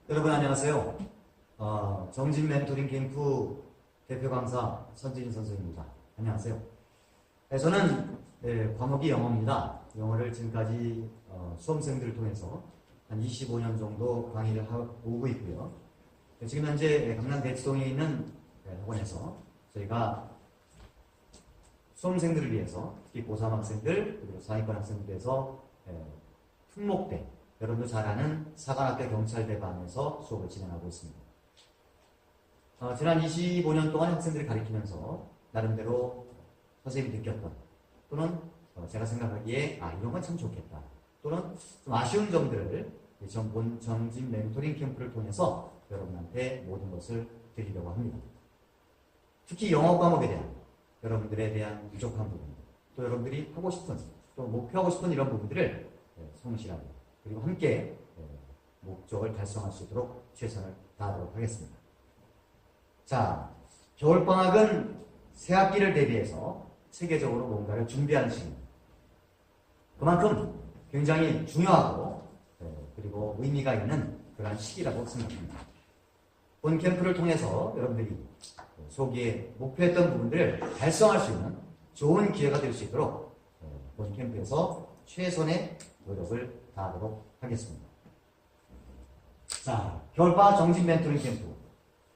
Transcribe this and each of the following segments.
여러분 안녕하세요. 정진 멘토링 캠프 대표 강사 선진인 선생입니다. 안녕하세요. 저는 과목이 영어입니다. 영어를 지금까지 수험생들을 통해서 한 25년 정도 강의를 오고 있고요. 지금 현재 강남 대치동에 있는 학원에서 저희가 수험생들을 위해서 특히 고3 학생들 그리고 상위권 학생들을 위해서 특목대 여러분도 잘 아는 사관학교 경찰대반에서 수업을 진행하고 있습니다. 지난 25년 동안 학생들을 가르치면서 나름대로 선생님이 느꼈던 또는 제가 생각하기에 이런 건 참 좋겠다 또는 좀 아쉬운 점들을 정진 멘토링 캠프를 통해서 여러분한테 모든 것을 드리려고 합니다. 특히 영어 과목에 대한 여러분들에 대한 부족한 부분 또 여러분들이 하고 싶은 또 목표하고 싶은 이런 부분들을 성실하게 그리고 함께 목적을 달성할 수 있도록 최선을 다하도록 하겠습니다. 자, 겨울방학은 새학기를 대비해서 체계적으로 뭔가를 준비하는 시기입니다. 그만큼 굉장히 중요하고 그리고 의미가 있는 그러한 시기라고 생각합니다. 본 캠프를 통해서 여러분들이 소기에 목표했던 부분들을 달성할 수 있는 좋은 기회가 될 수 있도록 본 캠프에서 최선의 노력을 다하도록 하겠습니다. 자, 겨울방학 정진 멘토링 캠프.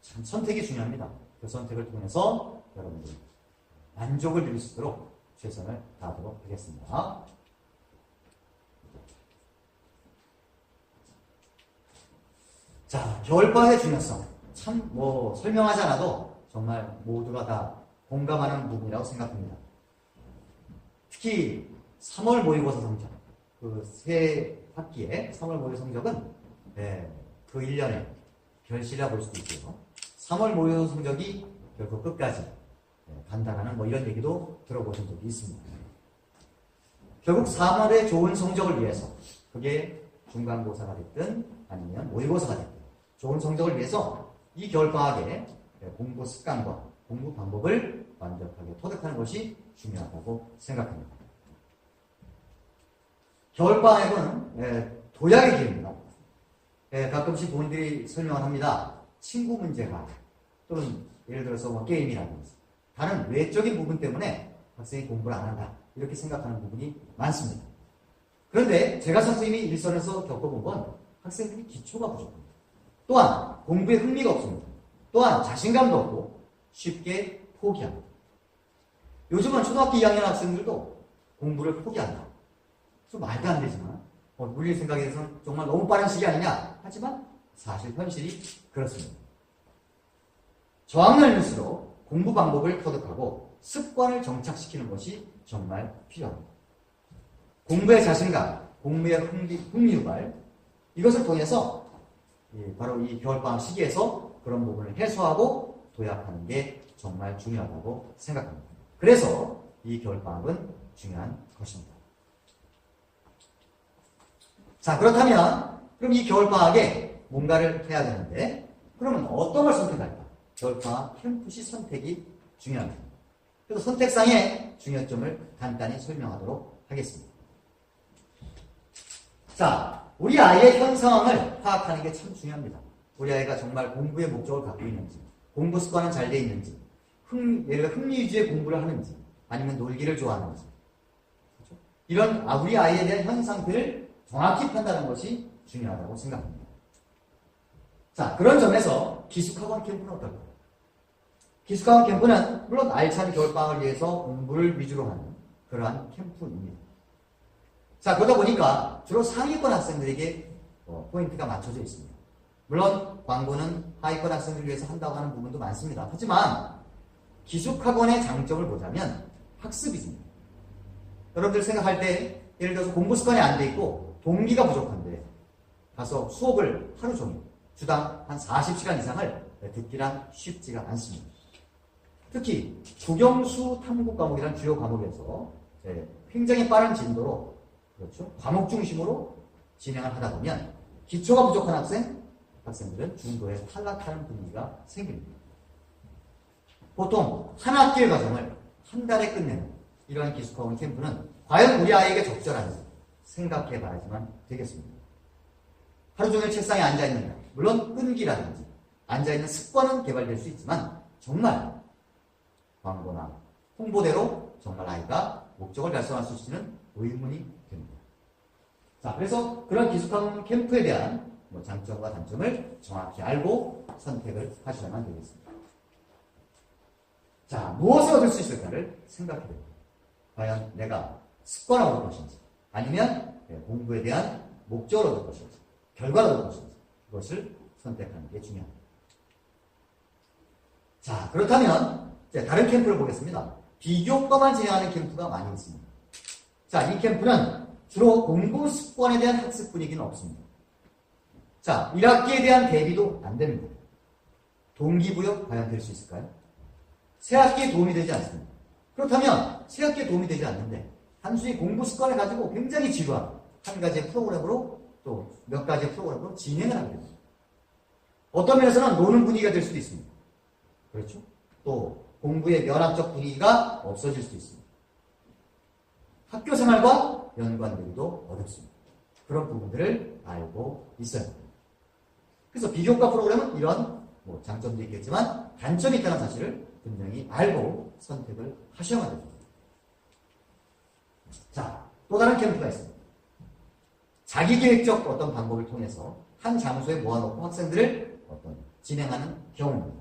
참 선택이 중요합니다. 그 선택을 통해서 여러분들 만족을 누릴 수 있도록 최선을 다하도록 하겠습니다. 자, 겨울방학의 중요성. 참 설명하지 않아도 정말 모두가 다 공감하는 부분이라고 생각합니다. 특히 3월 모의고사 성적. 그 새 학기에 3월 모의 성적은 그 1년의 결실이라 볼 수도 있고요. 3월 모의 성적이 결국 끝까지 간다라는 이런 얘기도 들어보신 적이 있습니다. 결국 3월에 좋은 성적을 위해서 그게 중간고사가 됐든 아니면 모의고사가 됐든 좋은 성적을 위해서 이 겨울방학에 공부 습관과 공부 방법을 완벽하게 터득하는 것이 중요하다고 생각합니다. 겨울방학은 도약의 기회입니다. 가끔씩 부모님들이 설명을 합니다. 친구 문제가 또는 예를 들어서 게임이라든지 다른 외적인 부분 때문에 학생이 공부를 안 한다 이렇게 생각하는 부분이 많습니다. 그런데 제가 선생님이 일선에서 겪어본 건 학생들이 기초가 부족합니다. 또한 공부에 흥미가 없습니다. 또한 자신감도 없고 쉽게 포기합니다. 요즘은 초등학교 2학년 학생들도 공부를 포기한다. 좀 말도 안 되지만 우리 생각에 대해서는 정말 너무 빠른 시기 아니냐 하지만 사실 현실이 그렇습니다. 저학년일수록 공부 방법을 터득하고 습관을 정착시키는 것이 정말 필요합니다. 공부의 자신감, 공부의 흥미 유발 이것을 통해서 바로 이 겨울방학 시기에서 그런 부분을 해소하고 도약하는 게 정말 중요하다고 생각합니다. 그래서 이 겨울방학은 중요한 것입니다. 자, 그렇다면 그럼 이 겨울방학에 뭔가를 해야 되는데 그러면 어떤 걸 선택할까? 겨울방학 캠프시 선택이 중요합니다. 그래서 선택상의 중요점을 간단히 설명하도록 하겠습니다. 자, 우리 아이의 현 상황을 파악하는 게 참 중요합니다. 우리 아이가 정말 공부의 목적을 갖고 있는지, 공부 습관은 잘 돼 있는지, 예를 들어 흥미 위주의 공부를 하는지, 아니면 놀기를 좋아하는지. 그렇죠? 이런 우리 아이에 대한 현 상태를 정확히 판단하는 것이 중요하다고 생각합니다. 자, 그런 점에서 기숙학원 캠프는 어떨까요? 기숙학원 캠프는 물론 알찬 겨울방학을 위해서 공부를 위주로 하는 그러한 캠프입니다. 자, 그러다 보니까 주로 상위권 학생들에게 포인트가 맞춰져 있습니다. 물론 광고는 하위권 학생들을 위해서 한다고 하는 부분도 많습니다. 하지만 기숙학원의 장점을 보자면 학습이입니다. 여러분들 생각할 때 예를 들어서 공부 습관이 안 돼 있고 동기가 부족한데 가서 수업을 하루 종일 주당 한 40시간 이상을 듣기란 쉽지가 않습니다. 특히 국영수 탐구 과목이라는 주요 과목에서 굉장히 빠른 진도로 그렇죠? 과목 중심으로 진행을 하다 보면 기초가 부족한 학생들은 중도에 탈락하는 분위기가 생깁니다. 보통 한 학기의 과정을 한 달에 끝내는 이러한 기숙학원 캠프는 과연 우리 아이에게 적절한지 생각해 봐야지만 되겠습니다. 하루 종일 책상에 앉아있는다. 물론 끈기라든지 앉아있는 습관은 개발될 수 있지만 정말 광고나 홍보대로 정말 아이가 목적을 달성할 수 있을지는 의문이 됩니다. 자, 그래서 그런 기숙학 캠프에 대한 장점과 단점을 정확히 알고 선택을 하셔야만 되겠습니다. 자, 무엇을 얻을 수 있을까를 생각해 봅니다. 과연 내가 습관을 얻을 것인지, 아니면 공부에 대한 목적을 얻을 것인지, 결과를 얻을 것인지, 그것을 선택하는 게 중요합니다. 자, 그렇다면 다른 캠프를 보겠습니다. 비교과만 진행하는 캠프가 많이 있습니다. 자, 이 캠프는 주로 공부 습관에 대한 학습 분위기는 없습니다. 자, 1학기에 대한 대비도 안 됩니다. 동기부여 과연 될 수 있을까요? 새학기에 도움이 되지 않습니다. 그렇다면 새학기에 도움이 되지 않는데 단순히 공부 습관을 가지고 굉장히 지루한 한 가지의 프로그램으로 또 몇 가지의 프로그램으로 진행을 하게 됩니다. 어떤 면에서는 노는 분위기가 될 수도 있습니다. 그렇죠? 또 공부의 면학적 분위기가 없어질 수도 있습니다. 학교 생활과 연관되기도 어렵습니다. 그런 부분들을 알고 있어야 합니다. 그래서 비교과 프로그램은 이런 장점도 있겠지만 단점이 있다는 사실을 분명히 알고 선택을 하셔야만 됩니다. 자, 또 다른 캠프가 있습니다. 자기계획적 어떤 방법을 통해서 한 장소에 모아놓고 학생들을 진행하는 경우입니다.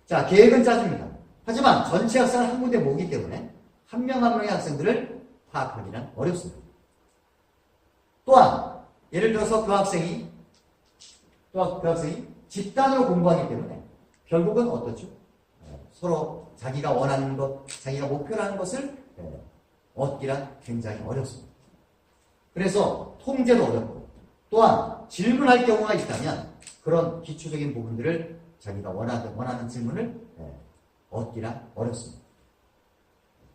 자, 계획은 짜집니다. 하지만 전체 학생을 한 군데 모으기 때문에 한 명 한 명의 학생들을 파악하기는 어렵습니다. 또한 예를 들어서 그 학생이 집단으로 공부하기 때문에 결국은 어떻죠? 서로 자기가 원하는 것, 자기가 목표로 하는 것을 얻기란 굉장히 어렵습니다. 그래서 통제도 어렵고 또한 질문할 경우가 있다면 그런 기초적인 부분들을 자기가 원하는 질문을 얻기란 어렵습니다.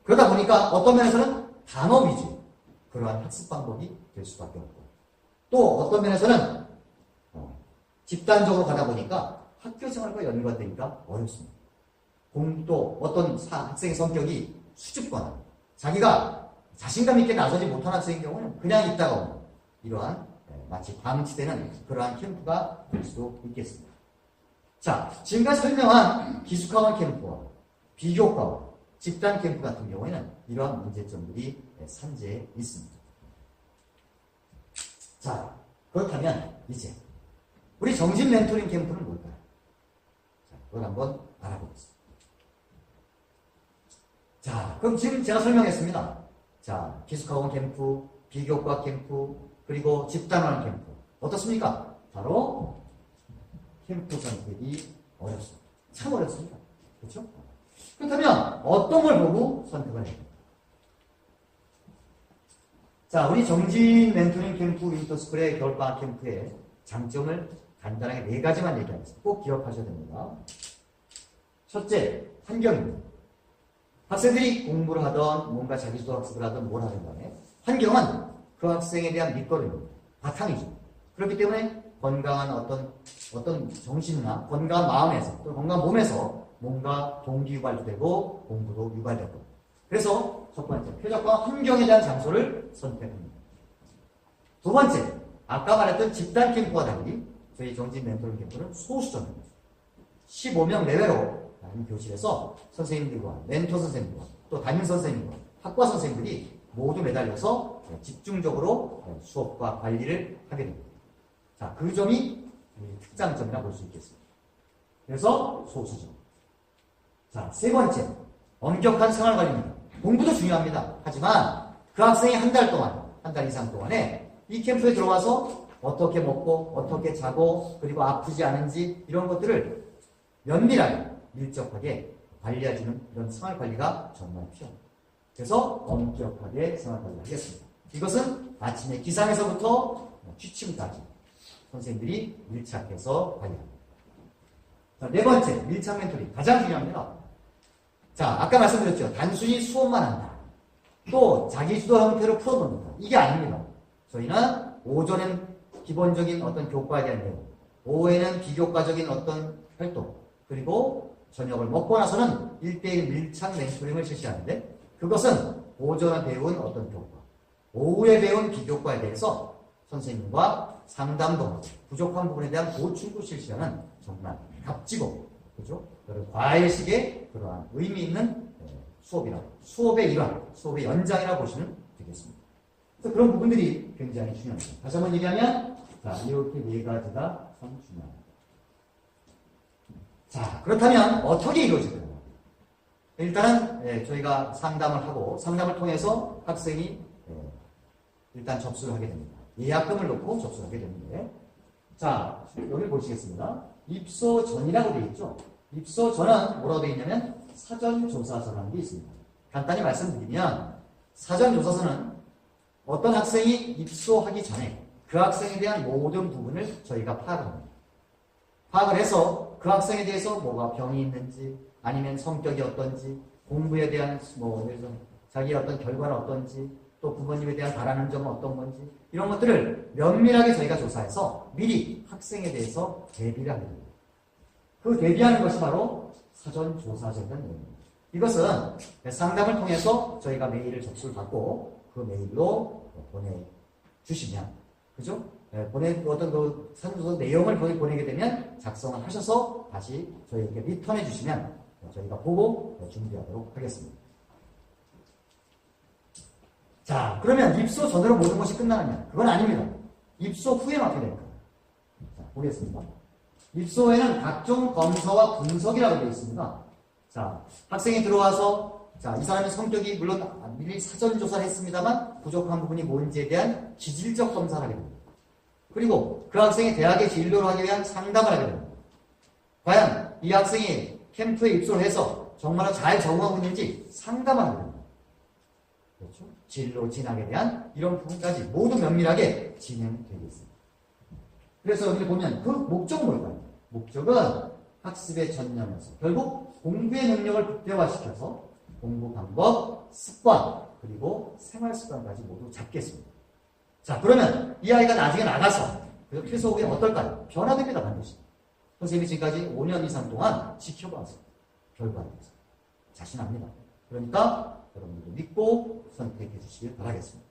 그러다 보니까 어떤 면에서는 단어 위주 그러한 학습 방법이 될 수밖에 없고 또 어떤 면에서는 집단적으로 가다 보니까 학교 생활과 연관되기가 어렵습니다. 또 어떤 학생의 성격이 수줍거나 자기가 자신감 있게 나서지 못한 학생의 경우는 그냥 있다가 오는 이러한 마치 방치되는 그러한 캠프가 될 수도 있겠습니다. 자, 지금까지 설명한 기숙학원 캠프와 비교과와 집단 캠프 같은 경우에는 이러한 문제점들이 산재해 있습니다. 자, 그렇다면 이제 우리 정신 멘토링 캠프는 뭘까요? 자, 그걸 한번 알아보겠습니다. 자, 그럼 지금 제가 설명했습니다. 자, 기숙학원 캠프, 비교과 캠프, 그리고 집단원 캠프. 어떻습니까? 바로 캠프 선택이 어렵습니다. 참 어렵습니다. 그렇죠? 그렇다면 어떤 걸 보고 선택을 해야 됩니까? 자, 우리 정진 멘토링 캠프 윈터스쿨의 겨울방학 캠프의 장점을 간단하게 4가지만 얘기하겠습니다. 꼭 기억하셔야 됩니다. 첫째, 환경입니다. 학생들이 공부를 하던 뭔가 자기주도 학습을 하던 뭘 하든 간에 환경은 그 학생에 대한 밑거름입니다. 바탕이죠. 그렇기 때문에 건강한 어떤 정신이나 건강한 마음에서 또 건강한 몸에서 뭔가 동기 유발도 되고 공부도 유발되고 그래서 첫 번째, 표적과 환경에 대한 장소를 선택합니다. 두 번째, 아까 말했던 집단 캠프와 달리 저희 정진 멘토링 캠프는 소수점입니다. 15명 내외로 한 교실에서 선생님들과 멘토 선생님과 또 담임 선생님과 학과 선생님들이 모두 매달려서 집중적으로 수업과 관리를 하게 됩니다. 자, 그 점이 특장점이라 볼 수 있겠습니다. 그래서 소수점. 자, 세 번째, 엄격한 생활관리입니다. 공부도 중요합니다. 하지만 그 학생이 한 달 이상 동안에 이 캠프에 들어와서 어떻게 먹고 어떻게 자고 그리고 아프지 않은지 이런 것들을 면밀하게 밀접하게 관리해주는 이런 생활관리가 정말 필요합니다. 그래서 엄격하게 생활관리를 하겠습니다. 이것은 아침에 기상에서부터 취침까지 선생님들이 밀착해서 관리합니다. 자, 네 번째, 밀착 멘토링. 가장 중요합니다. 자, 아까 말씀드렸죠. 단순히 수업만 한다. 또 자기주도 형태로 풀어놓는다. 이게 아닙니다. 저희는 오전엔 기본적인 어떤 교과에 대한 내용, 오후에는 비교과적인 어떤 활동, 그리고 저녁을 먹고 나서는 1대1 밀착 멘토링을 실시하는데 그것은 오전에 배운 어떤 교과, 오후에 배운 비교과에 대해서 선생님과 상담도 하고 부족한 부분에 대한 보충도 실시하는 정말 값지고 그죠? 과외식의 그러한 의미 있는 수업의 일환, 수업의 연장이라고 보시면 되겠습니다. 그래서 그런 부분들이 굉장히 중요합니다. 다시 한번 얘기하면 자, 이렇게 네 가지가 참 중요합니다. 자, 그렇다면 어떻게 이루어질까요? 일단은 저희가 상담을 하고 상담을 통해서 학생이 일단 접수를 하게 됩니다. 예약금을 놓고 접수를 하게 되는데 자, 여기 보시겠습니다. 입소 전이라고 되어 있죠. 입소 전은 뭐라고 되어 있냐면 사전조사서라는 게 있습니다. 간단히 말씀드리면 사전조사서는 어떤 학생이 입소하기 전에 그 학생에 대한 모든 부분을 저희가 파악을 합니다. 파악을 해서 그 학생에 대해서 뭐가 병이 있는지 아니면 성격이 어떤지 공부에 대한 예를 들어 자기의 어떤 결과는 어떤지 또 부모님에 대한 바라는 점은 어떤 건지 이런 것들을 면밀하게 저희가 조사해서 미리 학생에 대해서 대비를 하게 됩니다. 그 대비하는 것이 바로 사전조사적인 내용입니다. 이것은 상담을 통해서 저희가 메일을 접수를 받고 그 메일로 보내주시면 그죠? 어떤 그 사전조사 내용을 보내게 되면 작성을 하셔서 다시 저희에게 리턴해 주시면 저희가 보고 준비하도록 하겠습니다. 자, 그러면 입소 전으로 모든 것이 끝나느냐? 그건 아닙니다. 입소 후에 어떻게 될까요? 자, 보겠습니다. 입소에는 각종 검사와 분석이라고 되어 있습니다. 자, 학생이 들어와서 자, 이 사람의 성격이 물론 미리 사전조사를 했습니다만 부족한 부분이 뭔지에 대한 기질적 검사를 하게 됩니다. 그리고 그 학생이 대학에 진로를 하기 위한 상담을 하게 됩니다. 과연 이 학생이 캠프에 입소를 해서 정말로 잘 적응하고 있는지 상담을 하게 됩니다. 그렇죠? 진로 진학에 대한 이런 부분까지 모두 면밀하게 진행되겠습니다. 그래서 여기 보면 그 목적은 뭘까요? 목적은 학습에 전념해서 결국 공부의 능력을 극대화시켜서 공부 방법, 습관, 그리고 생활 습관까지 모두 잡겠습니다. 자, 그러면 이 아이가 나중에 나가서 퇴소 후에 어떨까요? 변화됩니다, 반드시. 선생님이 지금까지 5년 이상 동안 지켜봐서 결과에 대해서 자신합니다. 그러니까 여러분들도 믿고 선택해 주시길 바라겠습니다.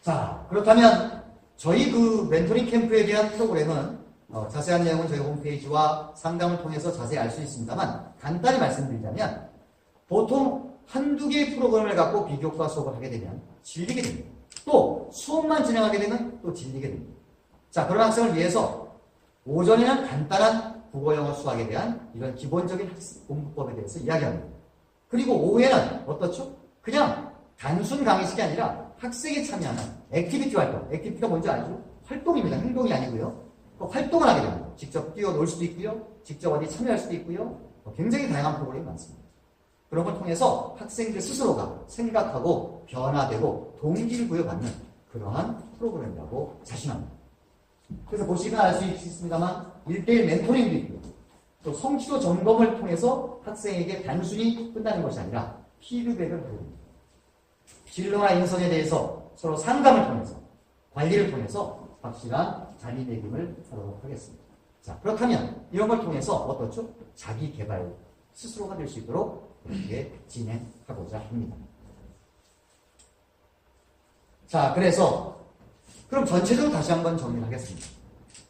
자, 그렇다면 저희 그 멘토링 캠프에 대한 프로그램은 자세한 내용은 저희 홈페이지와 상담을 통해서 자세히 알 수 있습니다만 간단히 말씀드리자면 보통 한두 개의 프로그램을 갖고 비교과 수업을 하게 되면 질리게 됩니다. 또 수업만 진행하게 되면 또 질리게 됩니다. 자, 그런 학생을 위해서 오전에는 간단한 국어, 영어, 수학에 대한 이런 기본적인 공부법에 대해서 이야기합니다. 그리고 오후에는 어떻죠? 그냥 단순 강의식이 아니라 학생이 참여하는 액티비티 활동. 액티비티가 뭔지 알죠? 활동입니다. 행동이 아니고요. 활동을 하게 됩니다. 직접 뛰어놀 수도 있고요. 직접 어디 참여할 수도 있고요. 굉장히 다양한 프로그램이 많습니다. 그런 걸 통해서 학생들 스스로가 생각하고 변화되고 동기를 부여받는 그러한 프로그램이라고 자신합니다. 그래서 보시면 알 수 있습니다만 1:1 멘토링도 있고요. 또 성취도 점검을 통해서 학생에게 단순히 끝나는 것이 아니라 피드백을 하게 됩니다. 진로나 인성에 대해서 서로 상담을 통해서 관리를 통해서 확실한 자기내김을 하도록 하겠습니다. 자, 그렇다면 이런 걸 통해서 어떻죠? 자기 개발 스스로가 될 수 있도록 그렇게 진행하고자 합니다. 자, 그래서 그럼 전체적으로 다시 한번 정리를 하겠습니다.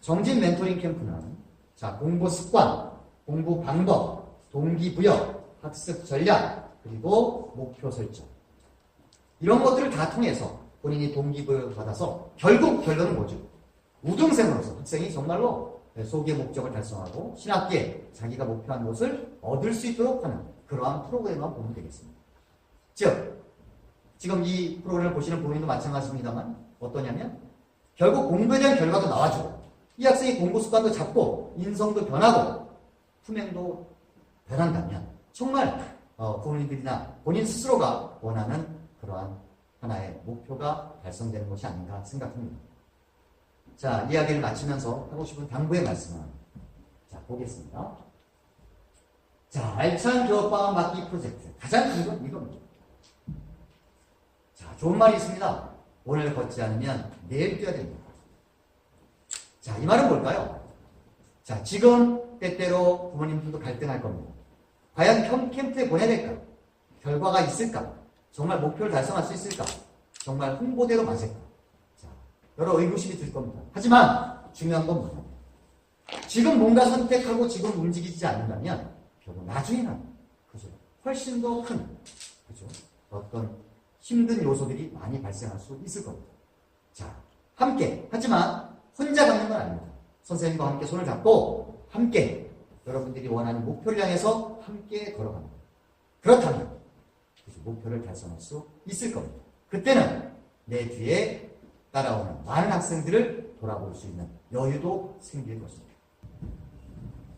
정진 멘토링 캠프는 자, 공부 습관, 공부 방법, 동기부여, 학습 전략, 그리고 목표 설정 이런 것들을 다 통해서 본인이 동기부여를 받아서 결국 결론은 뭐죠? 우등생으로서 학생이 정말로 소기의 목적을 달성하고 신학기에 자기가 목표한 것을 얻을 수 있도록 하는 그러한 프로그램만 보면 되겠습니다. 즉, 지금 이 프로그램을 보시는 부모님도 마찬가지입니다만 어떠냐면 결국 공부에 대한 결과도 나와주고 이 학생이 공부 습관도 잡고 인성도 변하고 품행도 변한다면 정말 부모님들이나 본인 스스로가 원하는 그러한 하나의 목표가 달성되는 것이 아닌가 생각합니다. 자, 이야기를 마치면서 하고 싶은 당부의 말씀은 자, 보겠습니다. 자, 알찬 겨울방학 맞기 프로젝트 가장 큰 건 이겁니다. 자, 좋은 말이 있습니다. 오늘 걷지 않으면 내일 뛰어야 됩니다. 자, 이 말은 뭘까요? 자, 지금 때때로 부모님들도 갈등할 겁니다. 과연 캠프에 보내야 될까? 결과가 있을까? 정말 목표를 달성할 수 있을까? 정말 홍보대로 맞을까? 자, 여러 의구심이 들 겁니다. 하지만 중요한 건 뭐냐? 지금 뭔가 선택하고 지금 움직이지 않는다면 결국 나중에는 그죠? 훨씬 더 큰 그죠? 어떤 힘든 요소들이 많이 발생할 수 있을 겁니다. 자, 함께 하지만 혼자 가는 건 아닙니다. 선생님과 함께 손을 잡고 함께 여러분들이 원하는 목표를 향해서 함께 걸어갑니다. 그렇다면 그죠? 목표를 달성할 수 있을 겁니다. 그때는 내 뒤에 따라오는 많은 학생들을 돌아볼 수 있는 여유도 생길 것입니다.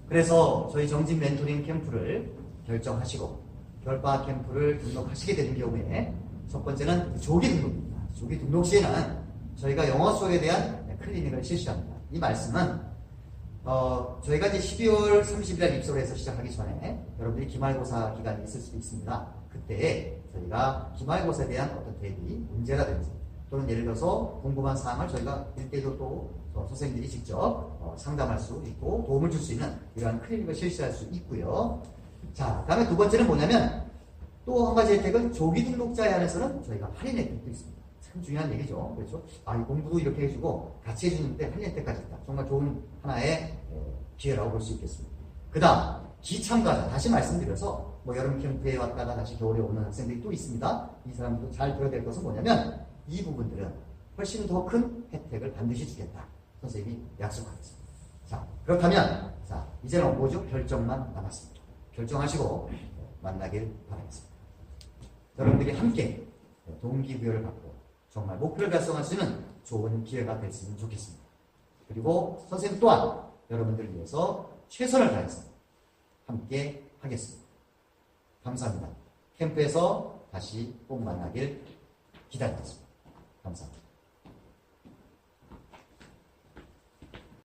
그래서 저희 정진 멘토링 캠프를 결정하시고 겨울방학 캠프를 등록하시게 되는 경우에 첫 번째는 조기 등록입니다. 조기 등록 시에는 저희가 영어 수업에 대한 클리닉을 실시합니다. 이 말씀은 저희가 이제 12월 30일 날 입소를 해서 시작하기 전에 여러분들이 기말고사 기간이 있을 수도 있습니다. 그때 저희가 기말고사에 대한 어떤 대비 문제라든지 또는 예를 들어서 궁금한 사항을 저희가 1대1로 또 선생님들이 직접 상담할 수 있고 도움을 줄 수 있는 이러한 클리닉을 실시할 수 있고요. 자, 다음에 두 번째는 뭐냐면 또 한 가지 혜택은 조기 등록자에 한해서는 저희가 할인 혜택도 있습니다. 참 중요한 얘기죠. 그렇죠? 이 공부도 이렇게 해주고 같이 해주는데 할인 혜택까지 있다. 정말 좋은 하나의 기회라고 볼 수 있겠습니다. 그 다음 기참가자 다시 말씀드려서 여름 캠프에 왔다가 다시 겨울에 오는 학생들이 또 있습니다. 이 사람들도 잘 들어야 될 것은 뭐냐면 이 부분들은 훨씬 더 큰 혜택을 반드시 주겠다. 선생님이 약속하겠습니다. 자, 그렇다면 자, 이제는 뭐죠? 결정만 남았습니다. 결정하시고 만나길 바라겠습니다. 여러분들이 함께 동기부여를 갖고 정말 목표를 달성할 수 있는 좋은 기회가 됐으면 좋겠습니다. 그리고 선생님 또한 여러분들을 위해서 최선을 다해서 함께 하겠습니다. 감사합니다. 캠프에서 다시 꼭 만나길 기다리겠습니다. 감사합니다.